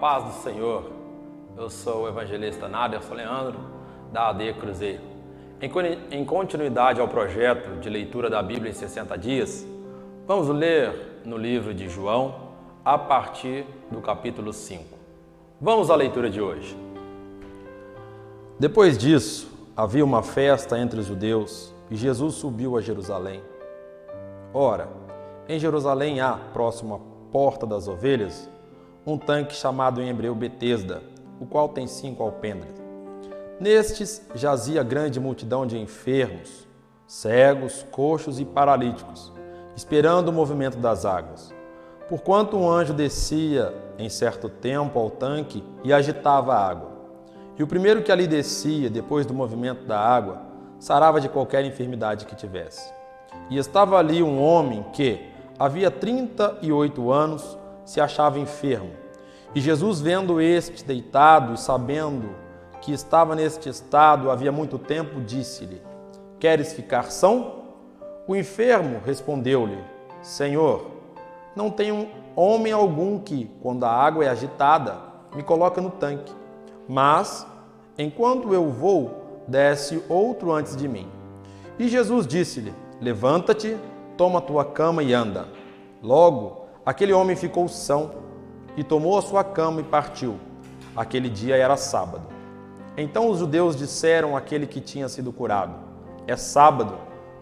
paz do Senhor. Eu sou o evangelista Naderson Leandro, da AD Cruzeiro. Em continuidade ao projeto de leitura da Bíblia em 60 dias, vamos ler no livro de João, a partir do capítulo 5. Vamos à leitura de hoje. Depois disso, havia uma festa entre os judeus e Jesus subiu a Jerusalém. Ora, em Jerusalém há, próximo à Porta das Ovelhas, um tanque chamado em hebreu Betesda, o qual tem 5 alpendres. Nestes jazia grande multidão de enfermos, cegos, coxos e paralíticos, esperando o movimento das águas. Porquanto um anjo descia em certo tempo ao tanque e agitava a água. E o primeiro que ali descia, depois do movimento da água, sarava de qualquer enfermidade que tivesse. E estava ali um homem que, havia 38 anos, se achava enfermo. E Jesus, vendo este deitado e sabendo que estava neste estado havia muito tempo, disse-lhe: Queres ficar são? O enfermo respondeu-lhe: Senhor, não tenho homem algum que, quando a água é agitada, me coloque no tanque. Mas, enquanto eu vou, desce outro antes de mim. E Jesus disse-lhe: Levanta-te, toma tua cama e anda. Logo, aquele homem ficou são e tomou a sua cama e partiu. Aquele dia era sábado. Então os judeus disseram àquele que tinha sido curado: É sábado,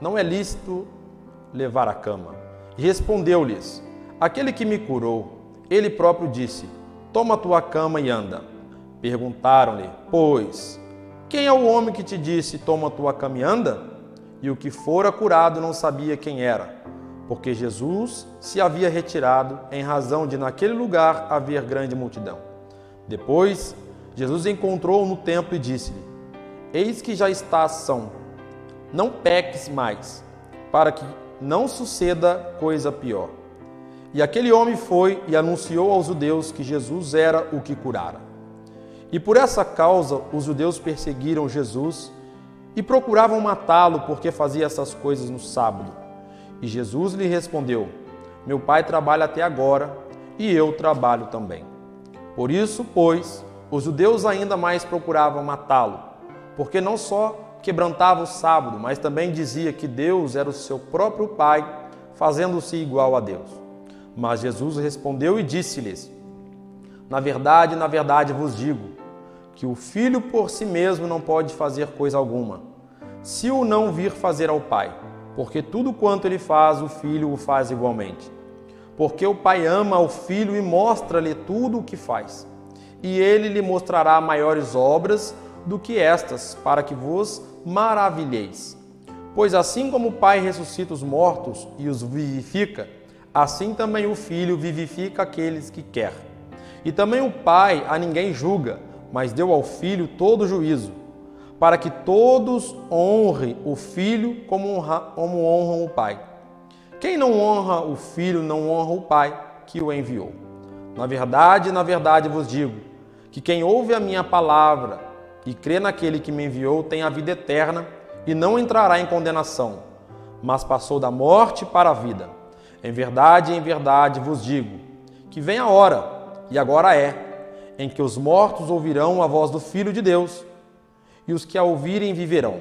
não é lícito levar a cama. E respondeu-lhes: Aquele que me curou, ele próprio disse: Toma tua cama e anda. Perguntaram-lhe, pois, quem é o homem que te disse: Toma tua cama e anda? E o que fora curado não sabia quem era, porque Jesus se havia retirado em razão de naquele lugar haver grande multidão. Depois, Jesus encontrou-o no templo e disse-lhe: Eis que já estás são, não peques mais, para que não suceda coisa pior. E aquele homem foi e anunciou aos judeus que Jesus era o que curara. E por essa causa os judeus perseguiram Jesus e procuravam matá-lo porque fazia essas coisas no sábado. E Jesus lhe respondeu: Meu Pai trabalha até agora e eu trabalho também. Por isso, pois, os judeus ainda mais procuravam matá-lo, porque não só quebrantava o sábado, mas também dizia que Deus era o seu próprio Pai, fazendo-se igual a Deus. Mas Jesus respondeu e disse-lhes: na verdade vos digo, que o Filho por si mesmo não pode fazer coisa alguma, se o não vir fazer ao Pai, porque tudo quanto ele faz, o Filho o faz igualmente. Porque o Pai ama o Filho e mostra-lhe tudo o que faz. E ele lhe mostrará maiores obras do que estas, para que vos maravilheis. Pois assim como o Pai ressuscita os mortos e os vivifica, assim também o Filho vivifica aqueles que quer. E também o Pai a ninguém julga, mas deu ao Filho todo o juízo, para que todos honrem o Filho como honram o Pai. Quem não honra o Filho não honra o Pai que o enviou. Na verdade vos digo, que quem ouve a minha palavra e crê naquele que me enviou tem a vida eterna e não entrará em condenação, mas passou da morte para a vida. Em verdade vos digo, que vem a hora, e agora é, em que os mortos ouvirão a voz do Filho de Deus, e os que a ouvirem viverão.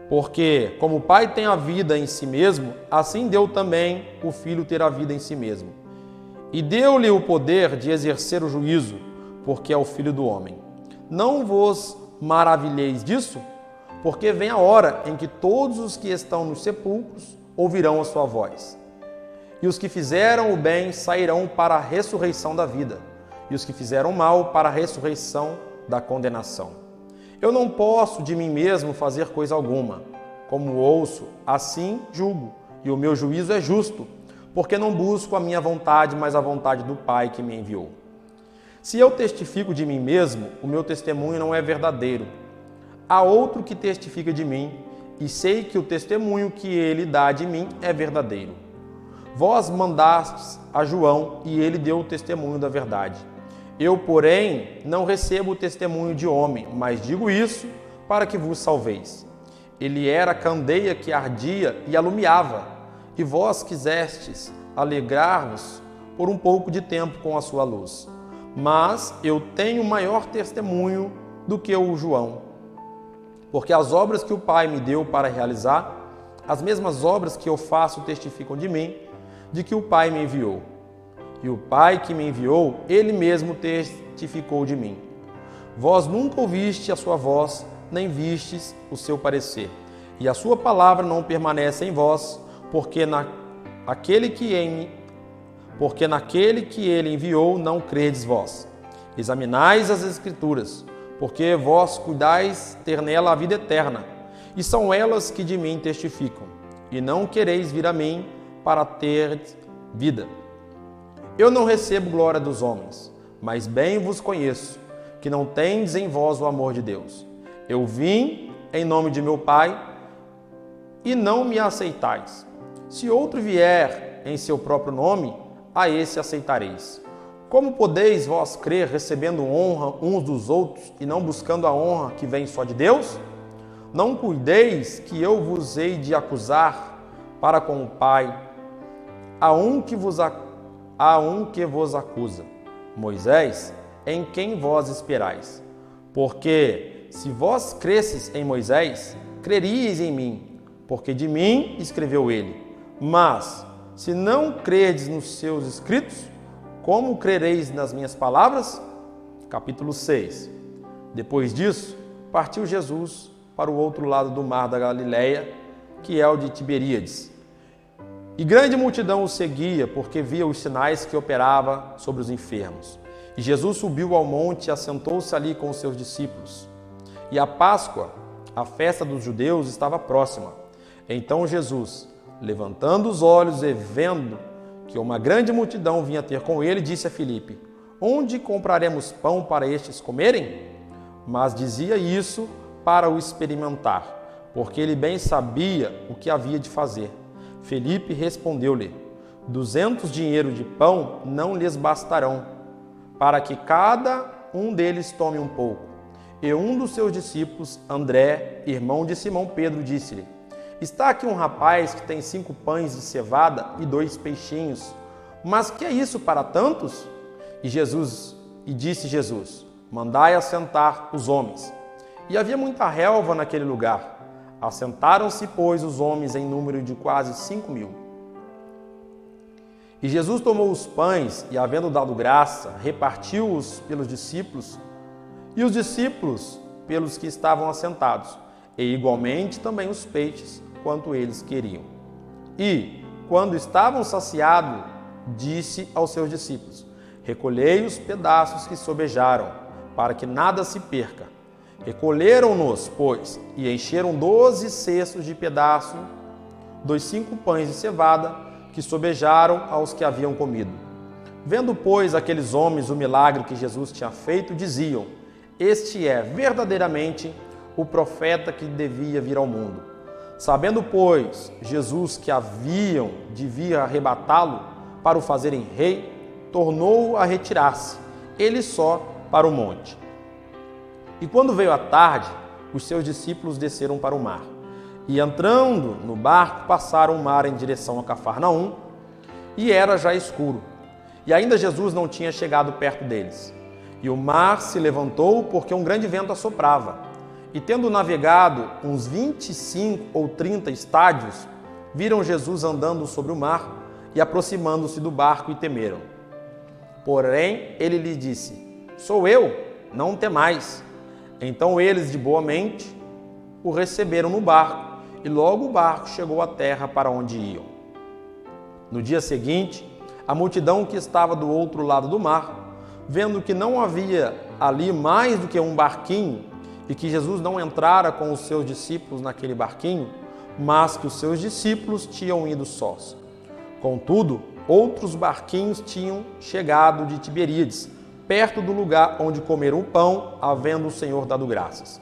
Porque, como o Pai tem a vida em si mesmo, assim deu também o Filho ter a vida em si mesmo. E deu-lhe o poder de exercer o juízo, porque é o Filho do homem. Não vos maravilheis disso, porque vem a hora em que todos os que estão nos sepulcros ouvirão a sua voz. E os que fizeram o bem sairão para a ressurreição da vida, e os que fizeram o mal para a ressurreição da condenação. Eu não posso de mim mesmo fazer coisa alguma. Como ouço, assim julgo, e o meu juízo é justo, porque não busco a minha vontade, mas a vontade do Pai que me enviou. Se eu testifico de mim mesmo, o meu testemunho não é verdadeiro. Há outro que testifica de mim, e sei que o testemunho que ele dá de mim é verdadeiro. Vós mandastes a João, e ele deu o testemunho da verdade. Eu, porém, não recebo o testemunho de homem, mas digo isso para que vos salveis. Ele era a candeia que ardia e alumiava, e vós quisestes alegrar-vos por um pouco de tempo com a sua luz. mas eu tenho maior testemunho do que o João, porque as obras que o Pai me deu para realizar, as mesmas obras que eu faço testificam de mim, de que o Pai me enviou. E o Pai que me enviou, ele mesmo testificou de mim. Vós nunca ouviste a sua voz, nem vistes o seu parecer, e a sua palavra não permanece em vós, porque naquele que ele enviou não credes vós. Examinais as Escrituras, porque vós cuidais ter nela a vida eterna, e são elas que de mim testificam, e não quereis vir a mim para ter vida. Eu não recebo glória dos homens, mas bem vos conheço, que não tendes em vós o amor de Deus. Eu vim em nome de meu Pai, e não me aceitais. Se outro vier em seu próprio nome, a esse aceitareis. Como podeis vós crer recebendo honra uns dos outros e não buscando a honra que vem só de Deus? Não cuideis que eu vos hei de acusar para com o Pai. Há um que vos acusa, Moisés, em quem vós esperais. Porque se vós cresces em Moisés, creríeis em mim, porque de mim escreveu ele. Mas, se não credes nos seus escritos, como crereis nas minhas palavras? Capítulo 6. Depois disso, partiu Jesus para o outro lado do mar da Galileia, que é o de Tiberíades. E grande multidão o seguia, porque via os sinais que operava sobre os enfermos. E Jesus subiu ao monte e assentou-se ali com os seus discípulos. E a Páscoa, a festa dos judeus, estava próxima. Então Jesus, levantando os olhos e vendo que uma grande multidão vinha ter com ele, disse a Filipe: onde compraremos pão para estes comerem? Mas dizia isso para o experimentar, porque ele bem sabia o que havia de fazer. Filipe respondeu-lhe: 200 dinheiros de pão não lhes bastarão, para que cada um deles tome um pouco. E um dos seus discípulos, André, irmão de Simão Pedro, disse-lhe: está aqui um rapaz que tem 5 pães de cevada e 2 peixinhos, mas que é isso para tantos? E disse Jesus: mandai assentar os homens. E havia muita relva naquele lugar. Assentaram-se, pois, os homens em número de quase 5.000. E Jesus tomou os pães e, havendo dado graça, repartiu-os pelos discípulos, e os discípulos pelos que estavam assentados, e igualmente também os peixes, quanto eles queriam. E, quando estavam saciados, disse aos seus discípulos: recolhei os pedaços que sobejaram, para que nada se perca. Recolheram-nos, pois, e encheram 12 cestos de pedaço dos 5 pães de cevada que sobejaram aos que haviam comido. Vendo, pois, aqueles homens o milagre que Jesus tinha feito, diziam: este é verdadeiramente o profeta que devia vir ao mundo. Sabendo, pois, Jesus que haviam de vir arrebatá-lo para o fazerem rei, tornou a retirar-se, ele só, para o monte. E quando veio a tarde, os seus discípulos desceram para o mar. E entrando no barco, passaram o mar em direção a Cafarnaum, e era já escuro. E ainda Jesus não tinha chegado perto deles. E o mar se levantou, porque um grande vento assoprava. E tendo navegado uns 25 ou 30 estádios, viram Jesus andando sobre o mar e aproximando-se do barco e temeram. Porém, ele lhe disse: sou eu, não temais. Então eles, de boa mente, o receberam no barco, e logo o barco chegou à terra para onde iam. No dia seguinte, a multidão que estava do outro lado do mar, vendo que não havia ali mais do que um barquinho, e que Jesus não entrara com os seus discípulos naquele barquinho, mas que os seus discípulos tinham ido sós. Contudo, outros barquinhos tinham chegado de Tiberíades, perto do lugar onde comeram o pão, havendo o Senhor dado graças.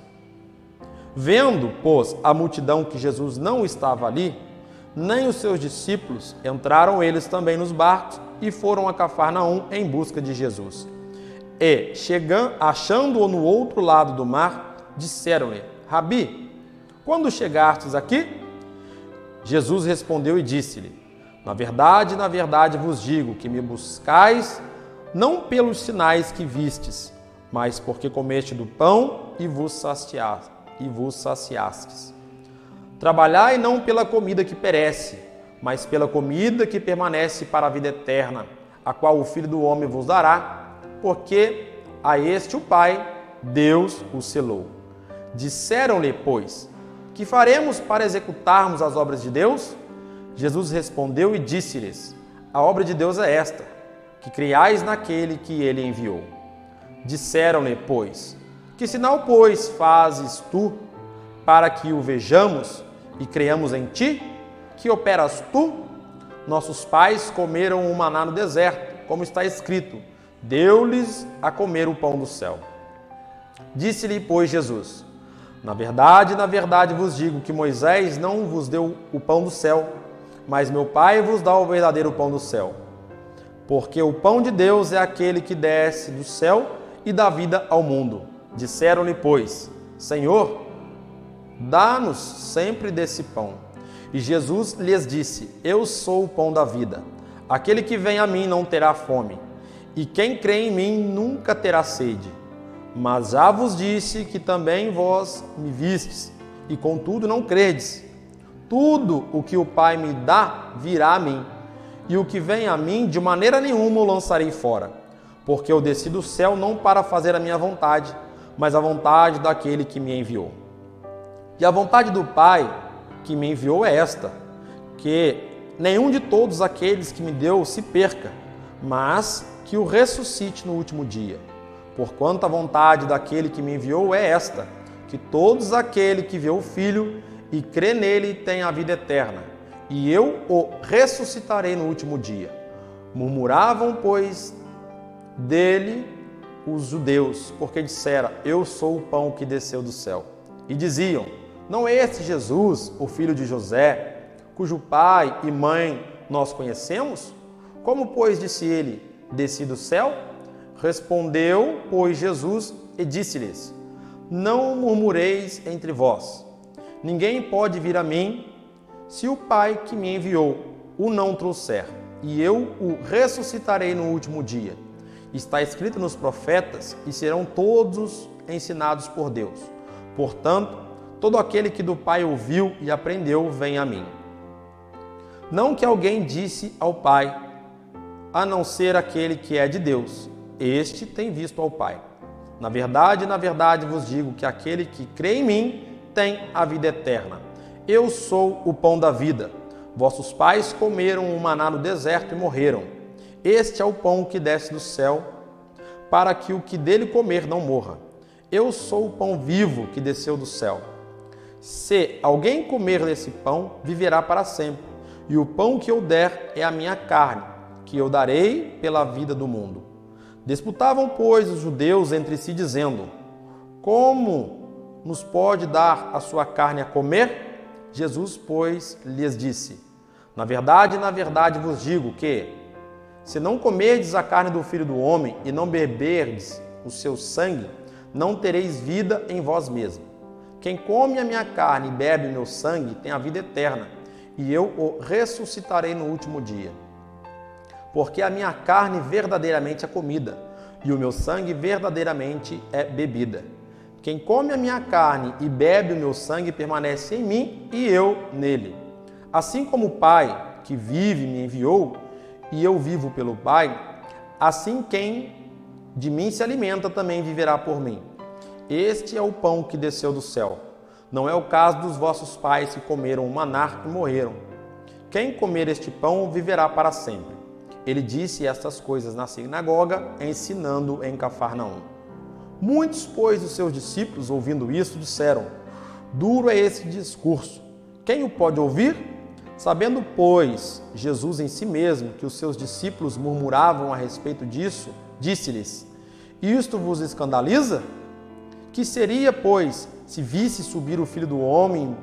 Vendo, pois, a multidão que Jesus não estava ali, nem os seus discípulos, entraram eles também nos barcos e foram a Cafarnaum em busca de Jesus. E, achando-o no outro lado do mar, disseram-lhe: Rabi, quando chegastes aqui? Jesus respondeu e disse-lhe: na verdade vos digo que me buscais não pelos sinais que vistes, mas porque comeste do pão e vos saciastes. Trabalhai não pela comida que perece, mas pela comida que permanece para a vida eterna, a qual o Filho do Homem vos dará, porque a este o Pai, Deus, o selou. Disseram-lhe, pois, que faremos para executarmos as obras de Deus? Jesus respondeu e disse-lhes, a obra de Deus é esta, que creiais naquele que ele enviou. Disseram-lhe, pois, que sinal, pois, fazes tu para que o vejamos e creiamos em ti? Que operas tu? Nossos pais comeram o maná no deserto, como está escrito, deu-lhes a comer o pão do céu. Disse-lhe, pois, Jesus, na verdade vos digo que Moisés não vos deu o pão do céu, mas meu Pai vos dá o verdadeiro pão do céu. Porque o pão de Deus é aquele que desce do céu e dá vida ao mundo. Disseram-lhe, pois, Senhor, dá-nos sempre desse pão. E Jesus lhes disse, eu sou o pão da vida. Aquele que vem a mim não terá fome, e quem crê em mim nunca terá sede. Mas já vos disse que também vós me vistes, e contudo não credes. Tudo o que o Pai me dá virá a mim, e o que vem a mim de maneira nenhuma o lançarei fora, porque eu desci do céu não para fazer a minha vontade, mas a vontade daquele que me enviou. E a vontade do Pai que me enviou é esta, que nenhum de todos aqueles que me deu se perca, mas que o ressuscite no último dia. Porquanto a vontade daquele que me enviou é esta, que todos aquele que vê o Filho e crê nele tem a vida eterna, e eu o ressuscitarei no último dia. Murmuravam, pois, dele os judeus, porque dissera, eu sou o pão que desceu do céu. E diziam, não é este Jesus, o filho de José, cujo pai e mãe nós conhecemos? Como, pois, disse ele, desci do céu? Respondeu, pois, Jesus e disse-lhes, não murmureis entre vós. Ninguém pode vir a mim se o Pai que me enviou o não trouxer, e eu o ressuscitarei no último dia. Está escrito nos profetas, e serão todos ensinados por Deus. Portanto, todo aquele que do Pai ouviu e aprendeu, vem a mim. Não que alguém disse ao Pai, a não ser aquele que é de Deus, este tem visto ao Pai. Na verdade vos digo que aquele que crê em mim tem a vida eterna. Eu sou o pão da vida. Vossos pais comeram o maná no deserto e morreram. Este é o pão que desce do céu, para que o que dele comer não morra. Eu sou o pão vivo que desceu do céu. Se alguém comer desse pão, viverá para sempre. E o pão que eu der é a minha carne, que eu darei pela vida do mundo. Disputavam, pois, os judeus entre si, dizendo, como nos pode dar a sua carne a comer? Jesus, pois, lhes disse, na verdade vos digo que, se não comerdes a carne do Filho do Homem e não beberdes o seu sangue, não tereis vida em vós mesmos. Quem come a minha carne e bebe o meu sangue tem a vida eterna, e eu o ressuscitarei no último dia. Porque a minha carne verdadeiramente é comida, e o meu sangue verdadeiramente é bebida. Quem come a minha carne e bebe o meu sangue permanece em mim e eu nele. Assim como o Pai que vive me enviou, e eu vivo pelo Pai, assim quem de mim se alimenta também viverá por mim. Este é o pão que desceu do céu. Não é o caso dos vossos pais que comeram o maná e morreram. Quem comer este pão viverá para sempre. Ele disse estas coisas na sinagoga, ensinando em Cafarnaum. Muitos, pois, dos seus discípulos, ouvindo isso, disseram, duro é esse discurso. Quem o pode ouvir? Sabendo, pois, Jesus em si mesmo que os seus discípulos murmuravam a respeito disso, disse-lhes, isto vos escandaliza? Que seria, pois, se visse subir o Filho do Homem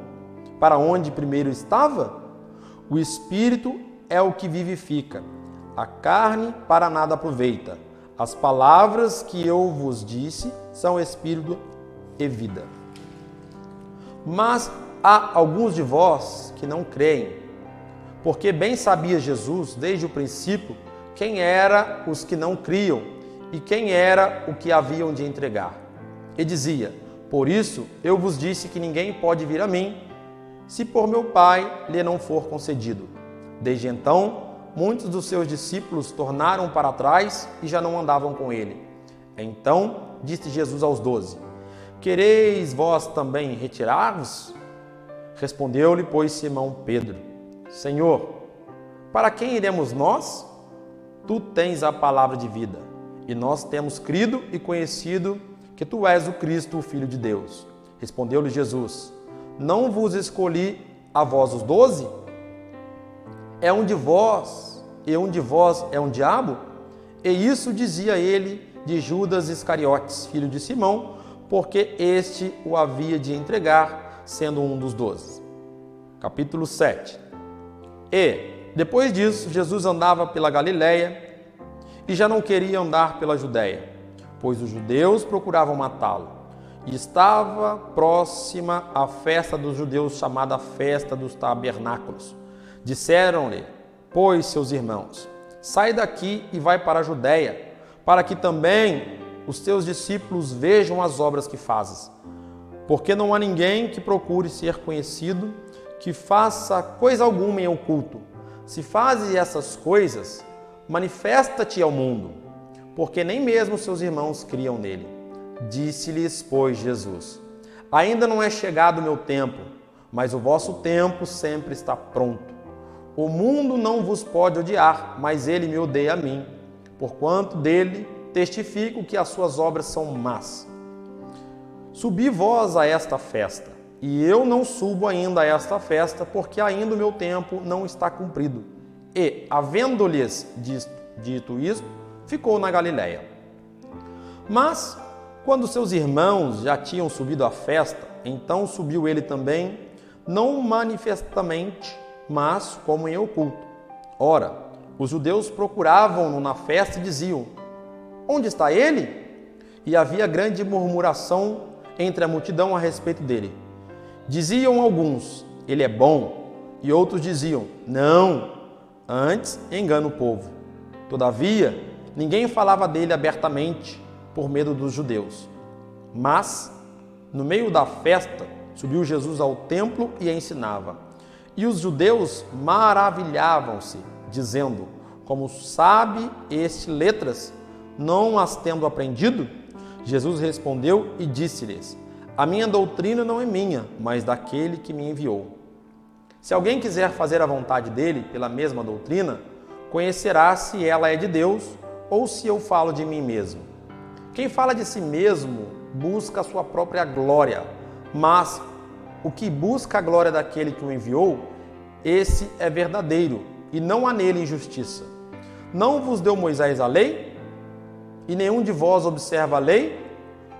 para onde primeiro estava? O Espírito é o que vivifica, a carne para nada aproveita. As palavras que eu vos disse são Espírito e vida. Mas há alguns de vós que não creem, porque bem sabia Jesus desde o princípio quem era os que não criam e quem era o que haviam de entregar. E dizia: por isso eu vos disse que ninguém pode vir a mim, se por meu Pai lhe não for concedido. Desde então, muitos dos seus discípulos tornaram para trás e já não andavam com ele. Então disse Jesus aos 12: quereis vós também retirar-vos? Respondeu-lhe, pois, Simão Pedro: Senhor, para quem iremos nós? Tu tens a palavra de vida, e nós temos crido e conhecido que tu és o Cristo, o Filho de Deus. Respondeu-lhe Jesus: não vos escolhi a vós os 12? É um de vós, e um de vós é um diabo? E isso dizia ele de Judas Iscariotes, filho de Simão, porque este o havia de entregar, sendo um dos 12. Capítulo 7. E, depois disso, Jesus andava pela Galiléia e já não queria andar pela Judéia, pois os judeus procuravam matá-lo. E estava próxima a festa dos judeus, chamada Festa dos Tabernáculos. Disseram-lhe, pois, seus irmãos: sai daqui e vai para a Judéia, para que também os teus discípulos vejam as obras que fazes. Porque não há ninguém que procure ser conhecido, que faça coisa alguma em oculto. Se fazes essas coisas, manifesta-te ao mundo, porque nem mesmo seus irmãos criam nele. Disse-lhes, pois, Jesus: ainda não é chegado o meu tempo, mas o vosso tempo sempre está pronto. O mundo não vos pode odiar, mas ele me odeia a mim, porquanto dele testifico que as suas obras são más. Subi vós a esta festa, e eu não subo ainda a esta festa, porque ainda o meu tempo não está cumprido. E, havendo-lhes dito isto, ficou na Galiléia. Mas, quando seus irmãos já tinham subido à festa, então subiu ele também, não manifestamente, mas como em oculto. Ora, os judeus procuravam-no na festa e diziam: onde está ele? E havia grande murmuração entre a multidão a respeito dele. Diziam alguns: ele é bom, e outros diziam: não, antes engana o povo. Todavia, ninguém falava dele abertamente, por medo dos judeus. Mas, no meio da festa, subiu Jesus ao templo e ensinava. E os judeus maravilhavam-se, dizendo: como sabe este letras, não as tendo aprendido? Jesus respondeu e disse-lhes: a minha doutrina não é minha, mas daquele que me enviou. Se alguém quiser fazer a vontade dele pela mesma doutrina, conhecerá se ela é de Deus ou se eu falo de mim mesmo. Quem fala de si mesmo busca a sua própria glória, mas o que busca a glória daquele que o enviou, esse é verdadeiro, e não há nele injustiça. Não vos deu Moisés a lei? E nenhum de vós observa a lei,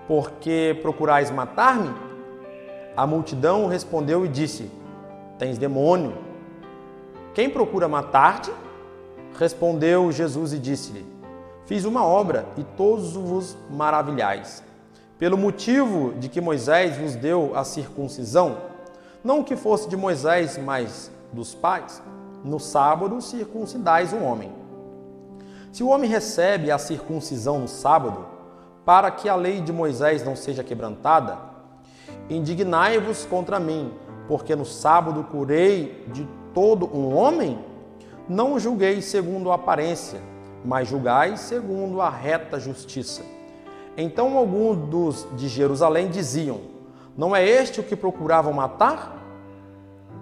porque procurais matar-me? A multidão respondeu e disse: tens demônio. Quem procura matar-te? Respondeu Jesus e disse-lhe: fiz uma obra e todos vos maravilhais. Pelo motivo de que Moisés vos deu a circuncisão, não que fosse de Moisés, mas dos pais, no sábado circuncidais um homem. Se o homem recebe a circuncisão no sábado, para que a lei de Moisés não seja quebrantada, indignai-vos contra mim, porque no sábado curei de todo um homem? Não julgueis segundo a aparência, mas julgai segundo a reta justiça. Então alguns dos de Jerusalém diziam: não é este o que procuravam matar?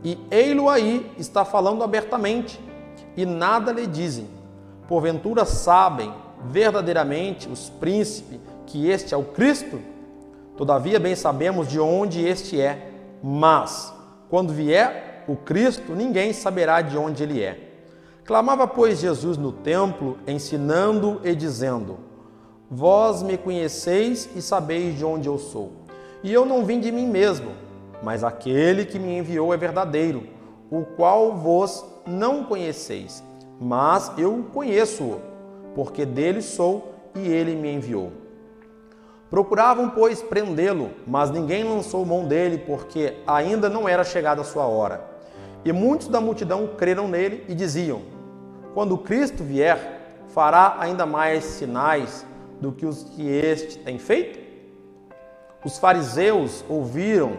E ei-lo aí, está falando abertamente, e nada lhe dizem. Porventura sabem verdadeiramente os príncipes que este é o Cristo? Todavia bem sabemos de onde este é, mas quando vier o Cristo, ninguém saberá de onde ele é. Clamava, pois, Jesus no templo, ensinando e dizendo: vós me conheceis e sabeis de onde eu sou. E eu não vim de mim mesmo, mas aquele que me enviou é verdadeiro, o qual vós não conheceis. Mas eu conheço-o, porque dele sou e ele me enviou. Procuravam, pois, prendê-lo, mas ninguém lançou mão dele, porque ainda não era chegada a sua hora. E muitos da multidão creram nele e diziam: quando Cristo vier, fará ainda mais sinais do que os que este tem feito? Os fariseus ouviram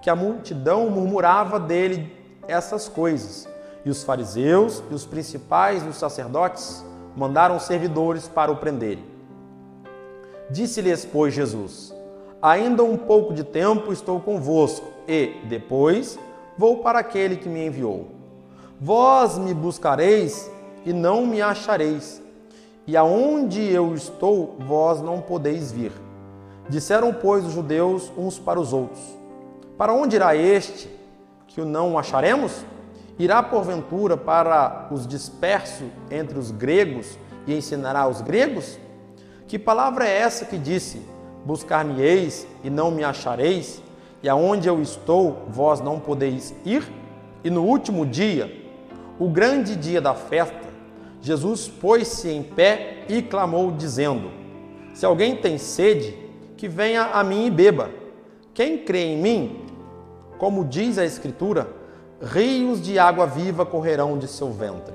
que a multidão murmurava dele essas coisas, e os fariseus e os principais dos sacerdotes mandaram servidores para o prenderem. Disse-lhes, pois, Jesus: ainda um pouco de tempo estou convosco, e, depois, vou para aquele que me enviou. Vós me buscareis e não me achareis, e aonde eu estou, vós não podeis vir. Disseram, pois, os judeus uns para os outros: para onde irá este, que o não acharemos? Irá, porventura, para os dispersos entre os gregos e ensinará aos gregos? Que palavra é essa que disse: buscar-me-eis e não me achareis, e aonde eu estou, vós não podeis ir? E no último dia, o grande dia da festa, Jesus pôs-se em pé e clamou, dizendo: se alguém tem sede, que venha a mim e beba. Quem crê em mim, como diz a Escritura, rios de água viva correrão de seu ventre.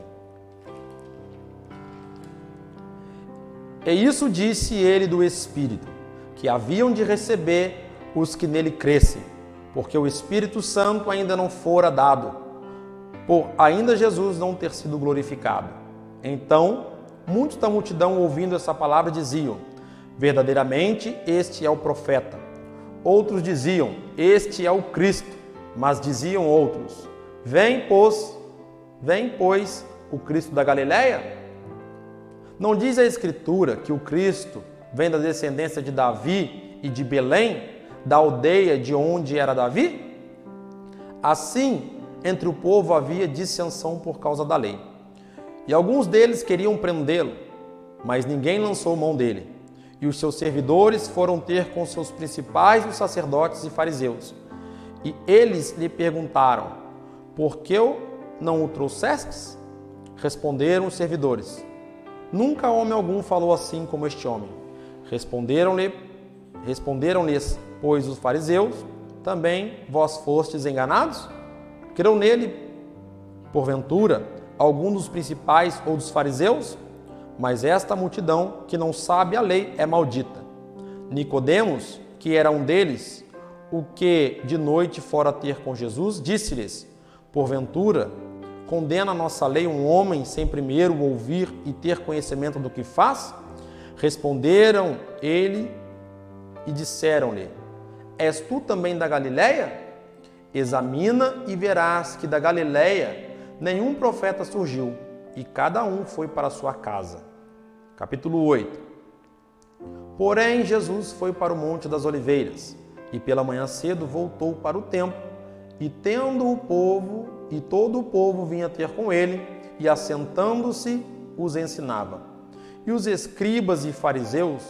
E isso disse ele do Espírito, que haviam de receber os que nele crescem, porque o Espírito Santo ainda não fora dado, por ainda Jesus não ter sido glorificado. Então, muitos da multidão, ouvindo essa palavra, diziam: verdadeiramente este é o profeta. Outros diziam: este é o Cristo. Mas diziam outros: vem, pois, o Cristo da Galileia? Não diz a Escritura que o Cristo vem da descendência de Davi e de Belém, da aldeia de onde era Davi? Assim, entre o povo havia dissensão por causa da lei. E alguns deles queriam prendê-lo, mas ninguém lançou mão dele. E os seus servidores foram ter com seus principais, os sacerdotes e fariseus. E eles lhe perguntaram: por que não o trouxestes? Responderam os servidores: nunca homem algum falou assim como este homem. Responderam-lhes, pois, os fariseus: também vós fostes enganados? Creu nele, porventura, algum dos principais ou dos fariseus? Mas esta multidão, que não sabe a lei, é maldita. Nicodemos, que era um deles, o que de noite fora ter com Jesus, disse-lhes: porventura, condena a nossa lei um homem sem primeiro ouvir e ter conhecimento do que faz? Responderam ele e disseram-lhe: és tu também da Galileia? Examina e verás que da Galileia nenhum profeta surgiu, e cada um foi para a sua casa. Capítulo 8. Porém, Jesus foi para o Monte das Oliveiras, e pela manhã cedo voltou para o templo, e todo o povo vinha ter com ele, e assentando-se, os ensinava. E os escribas e fariseus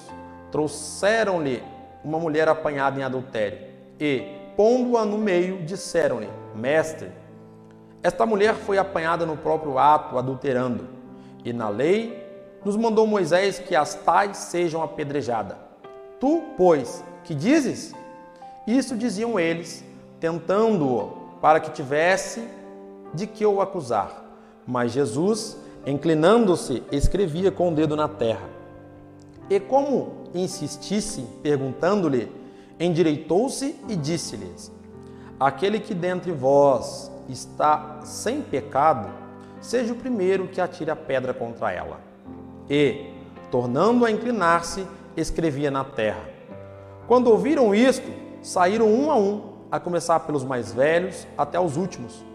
trouxeram-lhe uma mulher apanhada em adultério, e, pondo-a no meio, disseram-lhe: mestre, esta mulher foi apanhada no próprio ato, adulterando, e na lei nos mandou Moisés que as tais sejam apedrejadas. Tu, pois, que dizes? Isso diziam eles, tentando-o, para que tivesse de que o acusar. Mas Jesus, inclinando-se, escrevia com o dedo na terra. E como insistisse, perguntando-lhe, endireitou-se e disse-lhes: aquele que dentre vós está sem pecado, seja o primeiro que atire a pedra contra ela. E, tornando a inclinar-se, escrevia na terra. Quando ouviram isto, saíram um, a começar pelos mais velhos até os últimos.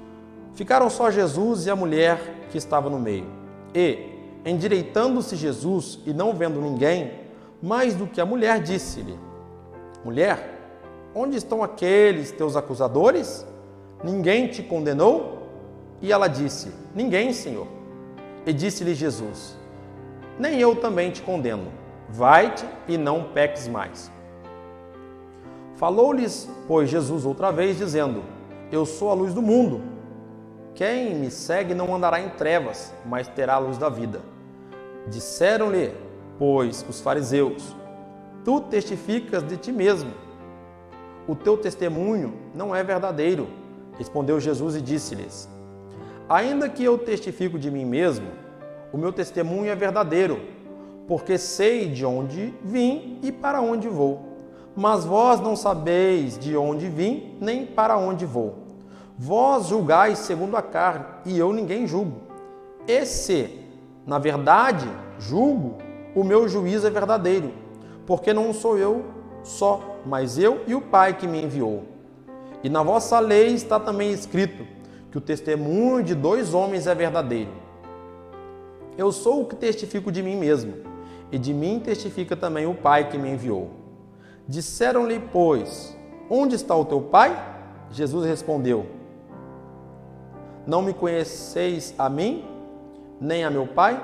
Ficaram só Jesus e a mulher que estava no meio. E, endireitando-se Jesus e não vendo ninguém, mais do que a mulher, disse-lhe: mulher, onde estão aqueles teus acusadores? Ninguém te condenou? E ela disse: ninguém, Senhor. E disse-lhe Jesus: nem eu também te condeno. Vai-te e não peques mais. Falou-lhes, pois, Jesus outra vez, dizendo: eu sou a luz do mundo. Quem me segue não andará em trevas, mas terá a luz da vida. Disseram-lhe, pois, os fariseus: tu testificas de ti mesmo. O teu testemunho não é verdadeiro. Respondeu Jesus e disse-lhes: ainda que eu testifico de mim mesmo, o meu testemunho é verdadeiro, porque sei de onde vim e para onde vou. Mas vós não sabeis de onde vim, nem para onde vou. Vós julgais segundo a carne, e eu ninguém julgo. E se, na verdade, julgo, o meu juízo é verdadeiro, porque não sou eu só, mas eu e o Pai que me enviou. E na vossa lei está também escrito que o testemunho de 2 homens é verdadeiro. Eu sou o que testifico de mim mesmo, e de mim testifica também o Pai que me enviou. Disseram-lhe, pois, onde está o teu Pai? Jesus respondeu, não me conheceis a mim, nem a meu Pai?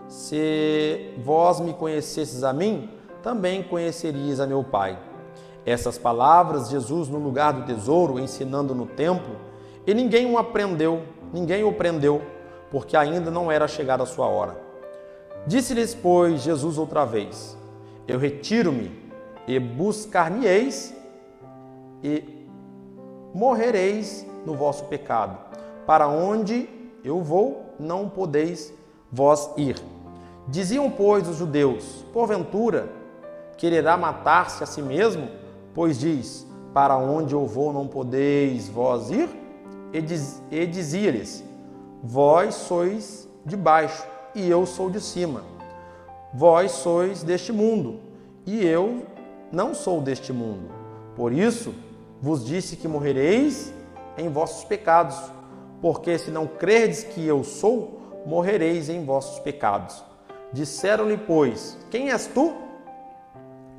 Se vós me conhecesses a mim, também conhecerias a meu Pai. Essas palavras, Jesus no lugar do tesouro, ensinando no templo, e ninguém o prendeu, porque ainda não era chegada a sua hora. Disse-lhes, pois, Jesus outra vez, eu retiro-me, e buscar-me-eis, e morrereis no vosso pecado. Para onde eu vou, não podeis vós ir. Diziam, pois, os judeus, porventura, quererá matar-se a si mesmo? Pois diz, para onde eu vou, não podeis vós ir? E dizia-lhes, vós sois de baixo, e eu sou de cima. Vós sois deste mundo, e eu não sou deste mundo. Por isso vos disse que morrereis em vossos pecados, porque se não crerdes que eu sou, morrereis em vossos pecados. Disseram-lhe, pois, quem és tu?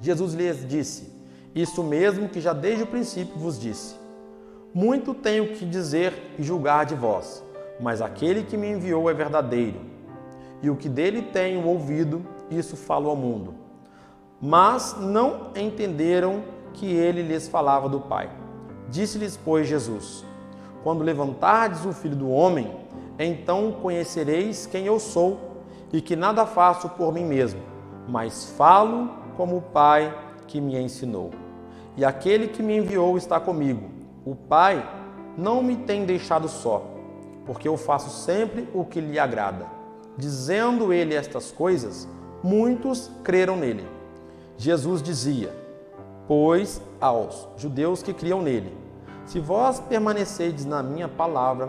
Jesus lhes disse, isso mesmo que já desde o princípio vos disse. Muito tenho que dizer e julgar de vós, mas aquele que me enviou é verdadeiro, e o que dele tenho ouvido, isso falo ao mundo. Mas não entenderam que ele lhes falava do Pai. Disse-lhes, pois, Jesus, quando levantardes o Filho do Homem, então conhecereis quem eu sou, e que nada faço por mim mesmo, mas falo como o Pai que me ensinou. E aquele que me enviou está comigo. O Pai não me tem deixado só, porque eu faço sempre o que lhe agrada. Dizendo ele estas coisas, muitos creram nele. Jesus dizia, pois, aos judeus que criam nele, se vós permanecerdes na minha palavra,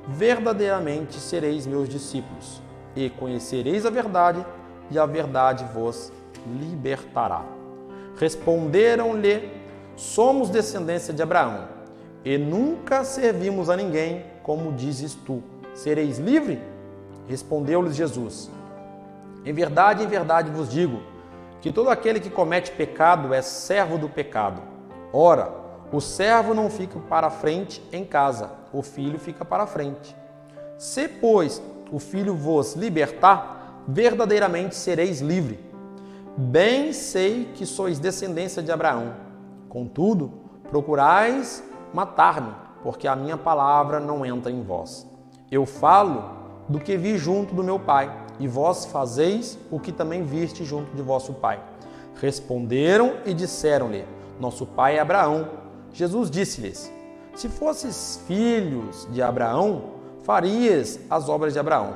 verdadeiramente sereis meus discípulos, e conhecereis a verdade, e a verdade vos libertará. Responderam-lhe, somos descendência de Abraão, e nunca servimos a ninguém, como dizes tu. Sereis livre? Respondeu-lhes Jesus, em verdade vos digo, que todo aquele que comete pecado é servo do pecado. Ora, o servo não fica para frente em casa, o filho fica para frente. Se, pois, o filho vos libertar, verdadeiramente sereis livre. Bem sei que sois descendência de Abraão. Contudo, procurais matar-me, porque a minha palavra não entra em vós. Eu falo do que vi junto do meu Pai, e vós fazeis o que também viste junto de vosso pai. Responderam e disseram-lhe, nosso pai é Abraão. Jesus disse-lhes, se fosses filhos de Abraão, farias as obras de Abraão.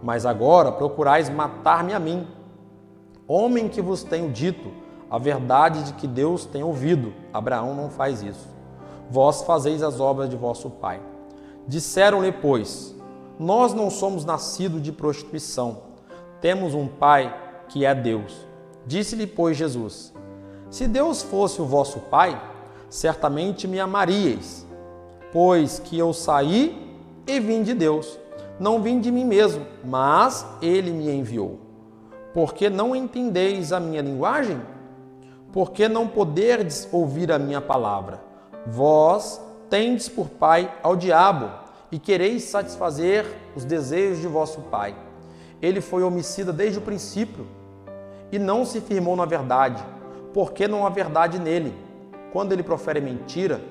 Mas agora procurais matar-me a mim, homem que vos tenho dito, a verdade de que Deus tem ouvido. Abraão não faz isso. Vós fazeis as obras de vosso pai. Disseram-lhe, pois, nós não somos nascidos de prostituição. Temos um Pai que é Deus. Disse-lhe, pois, Jesus, se Deus fosse o vosso Pai, certamente me amaríeis, pois que eu saí e vim de Deus. Não vim de mim mesmo, mas Ele me enviou. Por que não entendeis a minha linguagem? Por que não poderdes ouvir a minha palavra? Vós tendes por pai ao diabo, e quereis satisfazer os desejos de vosso pai. Ele foi homicida desde o princípio e não se firmou na verdade, porque não há verdade nele. Quando ele profere mentira,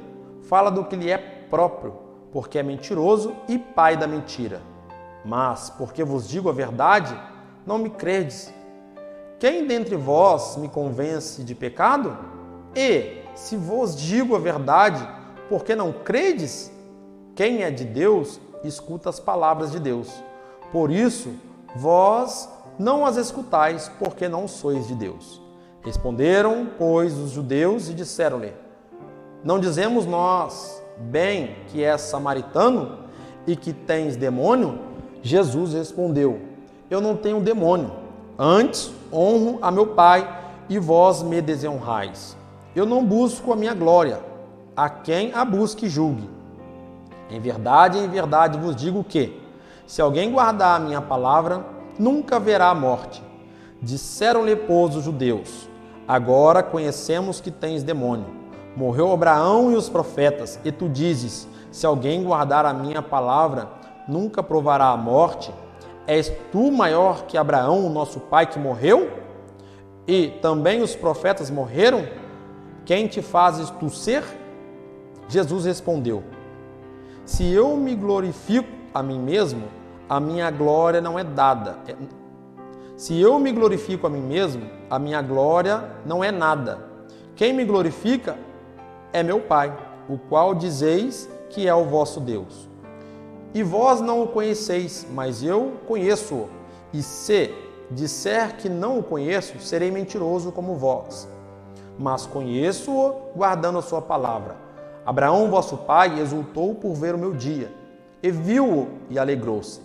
fala do que lhe é próprio, porque é mentiroso e pai da mentira. Mas, porque vos digo a verdade, não me credes. Quem dentre vós me convence de pecado? E, se vos digo a verdade, por que não credes? Quem é de Deus, escuta as palavras de Deus. Por isso, vós não as escutais, porque não sois de Deus. Responderam, pois, os judeus e disseram-lhe: não dizemos nós bem que és samaritano e que tens demônio? Jesus respondeu: eu não tenho demônio, antes honro a meu Pai e vós me desonrais. Eu não busco a minha glória, a quem a busque julgue. Em verdade vos digo que, se alguém guardar a minha palavra, nunca verá a morte. Disseram-lhe, pois, os judeus: agora conhecemos que tens demônio. Morreu Abraão e os profetas, e tu dizes: se alguém guardar a minha palavra, nunca provará a morte. És tu maior que Abraão, nosso pai, que morreu? E também os profetas morreram? Quem te fazes tu ser? Jesus respondeu: se eu me glorifico a mim mesmo, a minha glória não é dada. Se eu me glorifico a mim mesmo, a minha glória não é nada. Quem me glorifica é meu Pai, o qual dizeis que é o vosso Deus. E vós não o conheceis, mas eu conheço-o. E se disser que não o conheço, serei mentiroso como vós. Mas conheço-o guardando a sua palavra. Abraão, vosso pai, exultou por ver o meu dia, e viu-o e alegrou-se.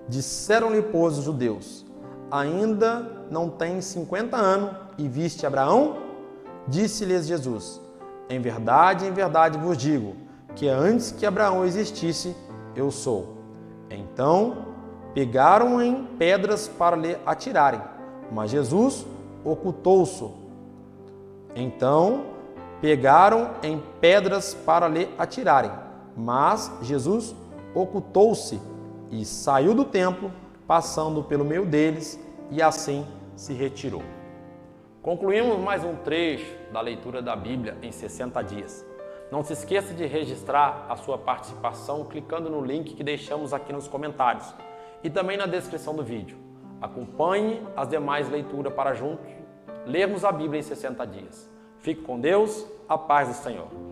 Disseram-lhe, pois, os judeus: ainda não tens 50 anos e viste Abraão? Disse-lhes Jesus: em verdade vos digo, que antes que Abraão existisse, eu sou. Então pegaram em pedras para lhe atirarem, mas Jesus ocultou-se. E saiu do templo, passando pelo meio deles, e assim se retirou. Concluímos mais um trecho da leitura da Bíblia em 60 dias. Não se esqueça de registrar a sua participação clicando no link que deixamos aqui nos comentários e também na descrição do vídeo. Acompanhe as demais leituras para juntos lermos a Bíblia em 60 dias. Fique com Deus, a paz do Senhor.